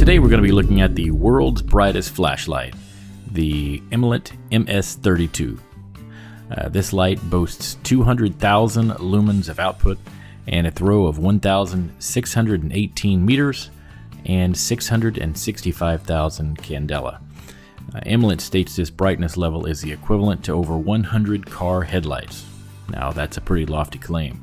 Today we're going to be looking at the world's brightest flashlight, the Imalent MS32. This light boasts 200,000 lumens of output and a throw of 1,618 meters and 665,000 candela. Imalent states this brightness level is the equivalent to over 100 car headlights. Now that's a pretty lofty claim.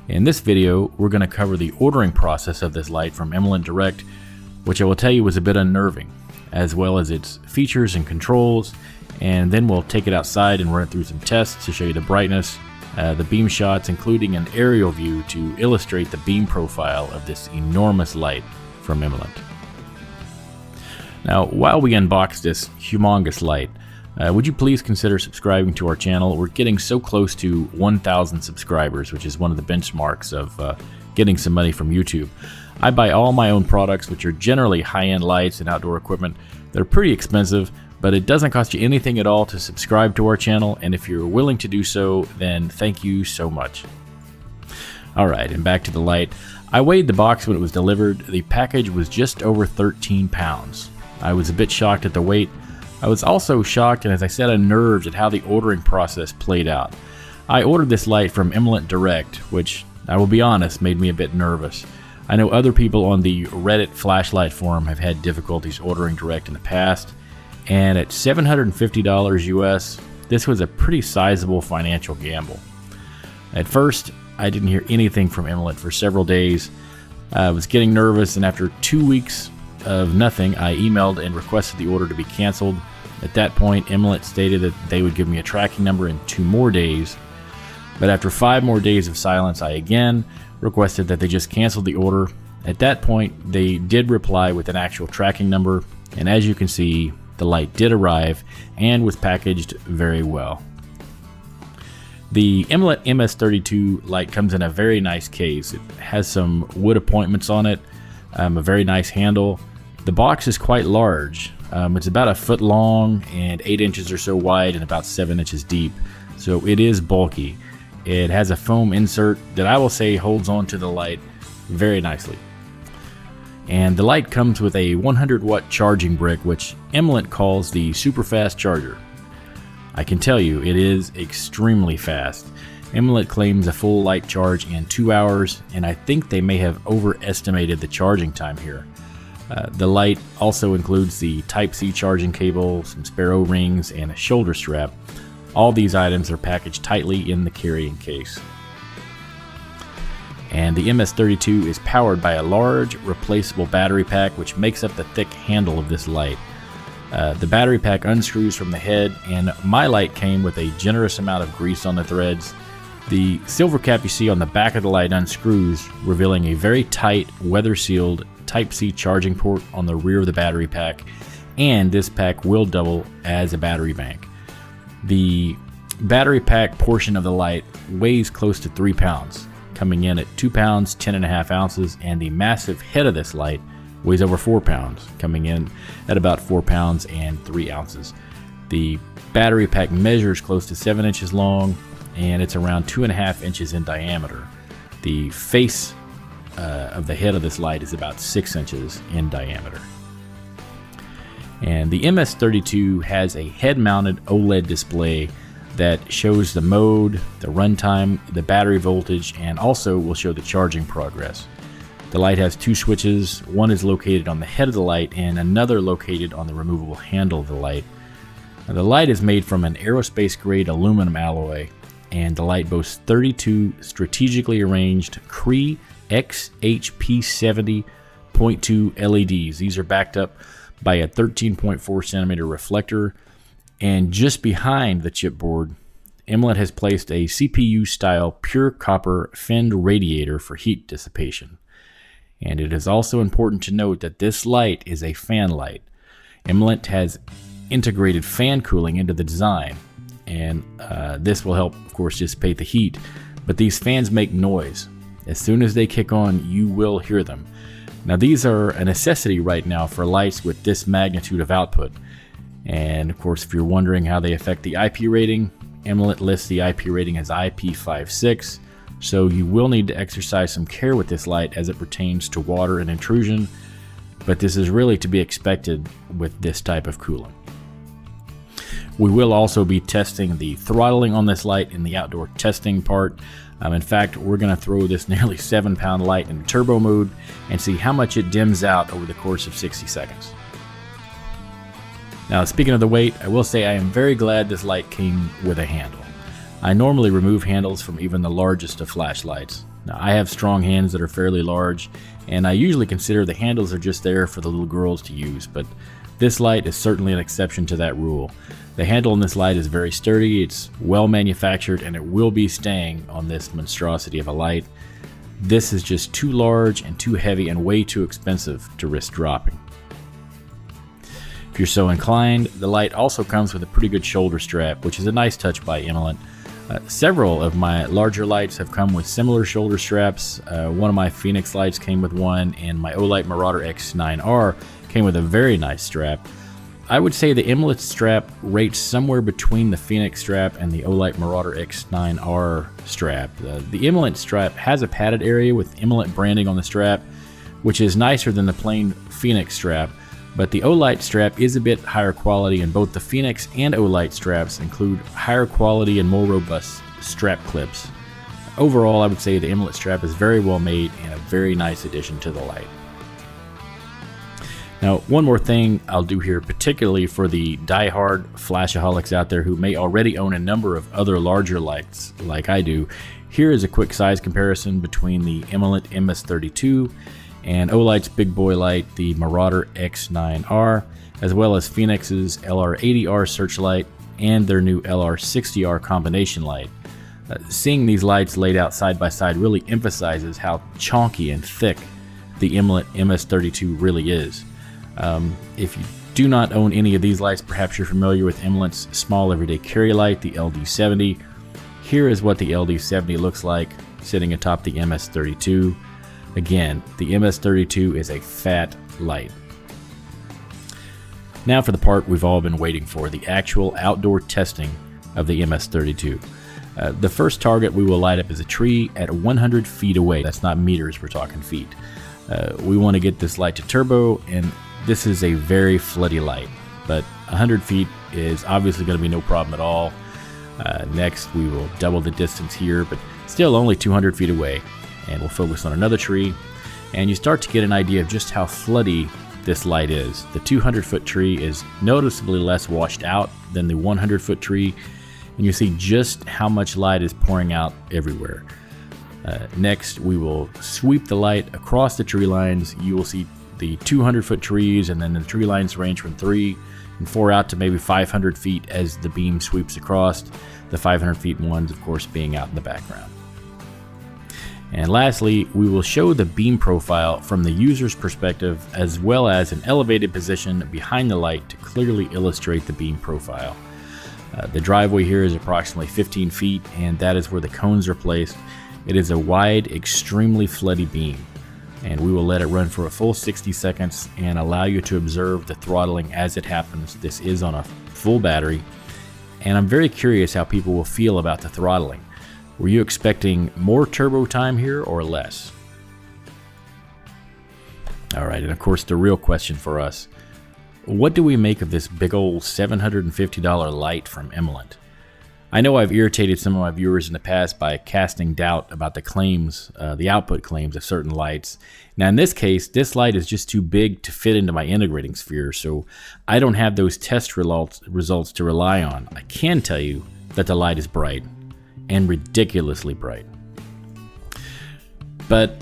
In this video, we're going to cover the ordering process of this light from Imalent Direct, which I will tell you was a bit unnerving, as well as its features and controls, and then we'll take it outside and run it through some tests to show you the brightness, the beam shots, including an aerial view to illustrate the beam profile of this enormous light from Imalent. Now, while we unbox this humongous light, would you please consider subscribing to our channel? We're getting so close to 1,000 subscribers, which is one of the benchmarks of getting some money from YouTube. I buy all my own products, which are generally high-end lights and outdoor equipment. They're pretty expensive, but it doesn't cost you anything at all to subscribe to our channel, and if you're willing to do so, then thank you so much. Alright, and back to the light. I weighed the box when it was delivered. The package was just over 13 pounds. I was a bit shocked at the weight. I was also shocked and, as I said, unnerved at how the ordering process played out. I ordered this light from Imalent Direct, which, I will be honest, made me a bit nervous. I know other people on the Reddit flashlight forum have had difficulties ordering direct in the past, and at $750 US, this was a pretty sizable financial gamble. At first, I didn't hear anything from Imalent for several days. I was getting nervous, and after 2 weeks of nothing, I emailed and requested the order to be canceled. At that point, Imalent stated that they would give me a tracking number in 2 more days, but after 5 more days of silence, I again requested that they just cancel the order. At that point, they did reply with an actual tracking number, and as you can see, the light did arrive and was packaged very well. The Imalent MS32 light comes in a very nice case. It has some wood appointments on it, a very nice handle. The box is quite large. It's about 1 foot long and 8 inches or so wide and about 7 inches deep, so it is bulky. It has a foam insert that I will say holds on to the light very nicely. And the light comes with a 100-watt charging brick, which Imalent calls the super fast charger. I can tell you, it is extremely fast. Imalent claims a full light charge in 2 hours, and I think they may have overestimated the charging time here. The light also includes the Type-C charging cable, some spare O-rings, and a shoulder strap. All these items are packaged tightly in the carrying case. And the MS32 is powered by a large replaceable battery pack, which makes up the thick handle of this light. The battery pack unscrews from the head, and my light came with a generous amount of grease on the threads. The silver cap you see on the back of the light unscrews, revealing a very tight, weather-sealed Type-C charging port on the rear of the battery pack, and this pack will double as a battery bank. The battery pack portion of the light weighs close to 3 pounds, coming in at 2 pounds 10.5 ounces, and the massive head of this light weighs over 4 pounds, coming in at about 4 pounds and 3 ounces. The battery pack measures close to 7 inches long, and it's around 2.5 inches in diameter. The face of the head of this light is about 6 inches in diameter. And the MS32 has a head-mounted OLED display that shows the mode, the runtime, the battery voltage, and also will show the charging progress. The light has 2 switches. One is located on the head of the light and another located on the removable handle of the light. Now, the light is made from an aerospace-grade aluminum alloy, and the light boasts 32 strategically arranged Cree XHP70.2 LEDs. These are backed up by a 13.4 centimeter reflector, and just behind the chipboard, Imalent has placed a CPU-style pure copper finned radiator for heat dissipation. And it is also important to note that this light is a fan light. Imalent has integrated fan cooling into the design, and this will help, of course, dissipate the heat, but these fans make noise. As soon as they kick on, you will hear them. Now, these are a necessity right now for lights with this magnitude of output. And of course, if you're wondering how they affect the IP rating, Imalent lists the IP rating as IP56, so you will need to exercise some care with this light as it pertains to water and intrusion. but this is really to be expected with this type of cooling. We will also be testing the throttling on this light in the outdoor testing part. In fact, we're going to throw this nearly 7-pound light in turbo mode and see how much it dims out over the course of 60 seconds. Now, speaking of the weight, I will say I am very glad this light came with a handle. I normally remove handles from even the largest of flashlights. Now, I have strong hands that are fairly large, and I usually consider the handles are just there for the little girls to use, but this light is certainly an exception to that rule. The handle on this light is very sturdy, it's well manufactured, and it will be staying on this monstrosity of a light. This is just too large and too heavy and way too expensive to risk dropping. If you're so inclined, the light also comes with a pretty good shoulder strap, which is a nice touch by Imalent. Several of my larger lights have come with similar shoulder straps. One of my Phoenix lights came with one, and my Olight Marauder X9R came with a very nice strap. I would say the Imalent strap rates somewhere between the Phoenix strap and the Olight Marauder X9R strap. The Imalent strap has a padded area with Imalent branding on the strap, which is nicer than the plain Phoenix strap, but the Olight strap is a bit higher quality, and both the Phoenix and Olight straps include higher quality and more robust strap clips. Overall, I would say the Imalent strap is very well made and a very nice addition to the light. Now, one more thing I'll do here, particularly for the die-hard flashaholics out there who may already own a number of other larger lights like I do, here is a quick size comparison between the Imalent MS32 and Olight's big boy light, the Marauder X9R, as well as Phoenix's LR80R searchlight and their new LR60R combination light. Seeing these lights laid out side by side really emphasizes how chonky and thick the Imalent MS32 really is. If you do not own any of these lights, perhaps you're familiar with Imalent's small everyday carry light, the LD70. Here is what the LD70 looks like sitting atop the MS32. Again, the MS32 is a fat light. Now for the part we've all been waiting for, the actual outdoor testing of the MS32. The first target we will light up is a tree at 100 feet away. That's not meters, we're talking feet. We want to get this light to turbo, and this is a very floody light, but 100 feet is obviously going to be no problem at all. Next, we will double the distance here, but still only 200 feet away. And we'll focus on another tree, and you start to get an idea of just how floody this light is. The 200-foot tree is noticeably less washed out than the 100-foot tree, and you see just how much light is pouring out everywhere. Next, we will sweep the light across the tree lines. You will see the 200-foot trees, and then the tree lines range from 3 and 4 out to maybe 500 feet as the beam sweeps across, the 500 feet ones, of course, being out in the background. And lastly, we will show the beam profile from the user's perspective, as well as an elevated position behind the light to clearly illustrate the beam profile. The driveway here is approximately 15 feet, and that is where the cones are placed. It is a wide, extremely floody beam, and we will let it run for a full 60 seconds and allow you to observe the throttling as it happens. This is on a full battery, and I'm very curious how people will feel about the throttling. Were you expecting more turbo time here or less? All right, and of course the real question for us, what do we make of this big old $750 light from Imalent? I know I've irritated some of my viewers in the past by casting doubt about the claims, the output claims of certain lights. Now in this case, this light is just too big to fit into my integrating sphere, so I don't have those test results to rely on. I can tell you that the light is bright, and ridiculously bright. But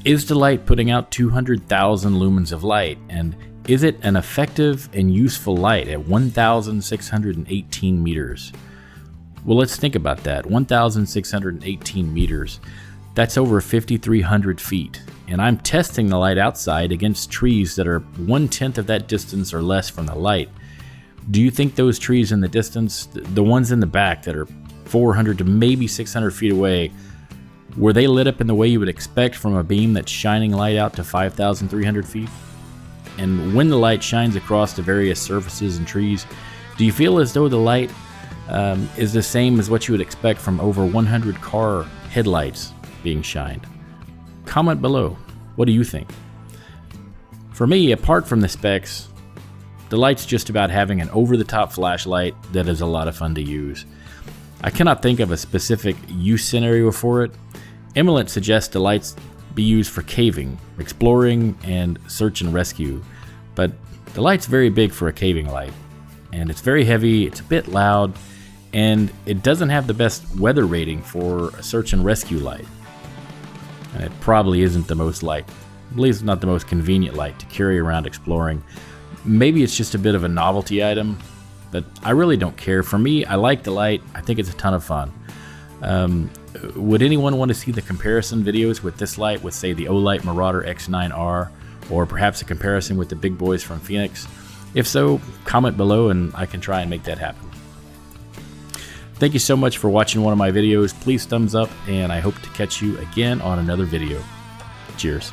is the light putting out 200,000 lumens of light, and is it an effective and useful light at 1,618 meters? Well, let's think about that. 1,618 meters, that's over 5,300 feet, and I'm testing the light outside against trees that are 1/10 of that distance or less from the light. Do you think those trees in the distance, the ones in the back that are 400 to maybe 600 feet away, were they lit up in the way you would expect from a beam that's shining light out to 5,300 feet? And when the light shines across the various surfaces and trees, do you feel as though the light is the same as what you would expect from over 100 car headlights being shined? Comment below. What do you think? For me, apart from the specs, the light's just about having an over-the-top flashlight that is a lot of fun to use. I cannot think of a specific use scenario for it. Imalent suggests the lights be used for caving, exploring, and search and rescue, but the light's very big for a caving light, and it's very heavy, it's a bit loud, and it doesn't have the best weather rating for a search and rescue light. And it probably isn't the most light. At least not the most convenient light to carry around exploring. Maybe it's just a bit of a novelty item, but I really don't care. For me, I like the light. I think it's a ton of fun. Would anyone want to see the comparison videos with this light with, say, the Olight Marauder X9R, or perhaps a comparison with the big boys from Phoenix? If so, comment below and I can try and make that happen. Thank you so much for watching one of my videos. Please thumbs up, and I hope to catch you again on another video. Cheers.